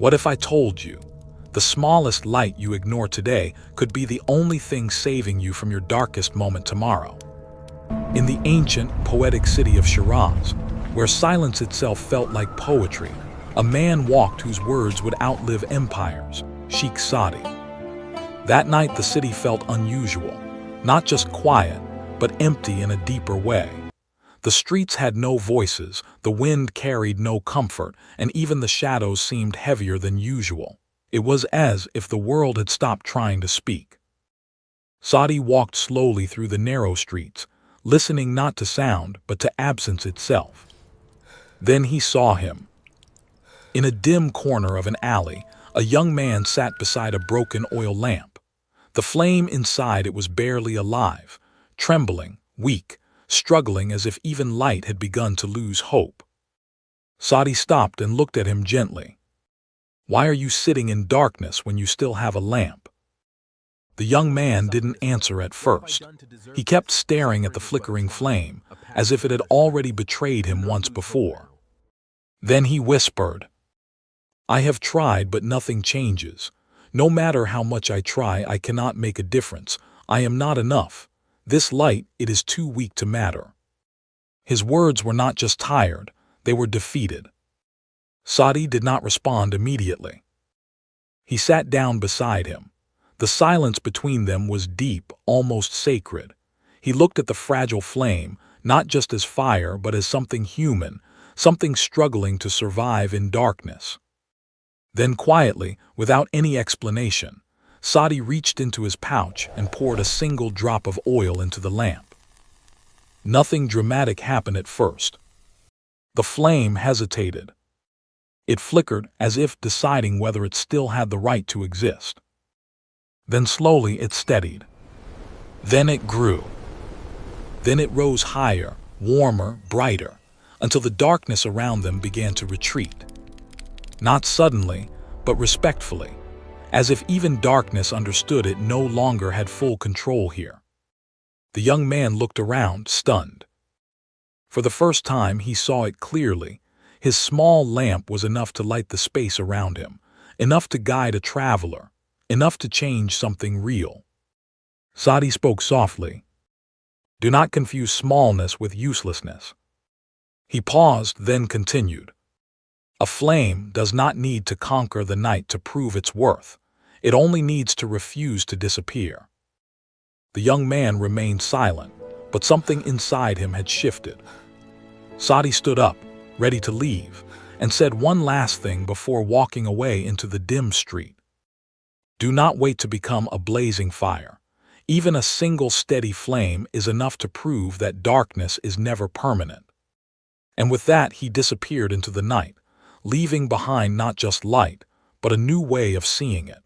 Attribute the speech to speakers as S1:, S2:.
S1: What if I told you? The smallest light you ignore today could be the only thing saving you from your darkest moment tomorrow. In the ancient, poetic city of Shiraz, where silence itself felt like poetry, a man walked whose words would outlive empires, Sheikh Saadi. That night the city felt unusual, not just quiet, but empty in a deeper way. The streets had no voices, the wind carried no comfort, and even the shadows seemed heavier than usual. It was as if the world had stopped trying to speak. Saadi walked slowly through the narrow streets, listening not to sound but to absence itself. Then he saw him. In a dim corner of an alley, a young man sat beside a broken oil lamp. The flame inside it was barely alive, trembling, weak, struggling as if even light had begun to lose hope. Saadi stopped and looked at him gently. "Why are you sitting in darkness when you still have a lamp?" The young man didn't answer at first. He kept staring at the flickering flame, as if it had already betrayed him once before. Then he whispered, "I have tried, but nothing changes. No matter how much I try, I cannot make a difference. I am not enough. This light, it is too weak to matter." His words were not just tired, they were defeated. Saadi did not respond immediately. He sat down beside him. The silence between them was deep, almost sacred. He looked at the fragile flame, not just as fire, but as something human, something struggling to survive in darkness. Then quietly, without any explanation, Saadi reached into his pouch and poured a single drop of oil into the lamp. Nothing dramatic happened at first. The flame hesitated. It flickered as if deciding whether it still had the right to exist. Then slowly it steadied. Then it grew. Then it rose higher, warmer, brighter, until the darkness around them began to retreat. Not suddenly, but respectfully, as if even darkness understood it no longer had full control here. The young man looked around, stunned. For the first time he saw it clearly. His small lamp was enough to light the space around him, enough to guide a traveler, enough to change something real. Saadi spoke softly. "Do not confuse smallness with uselessness." He paused, then continued. "A flame does not need to conquer the night to prove its worth. It only needs to refuse to disappear." The young man remained silent, but something inside him had shifted. Saadi stood up, ready to leave, and said one last thing before walking away into the dim street. "Do not wait to become a blazing fire. Even a single steady flame is enough to prove that darkness is never permanent." And with that he disappeared into the night, leaving behind not just light, but a new way of seeing it.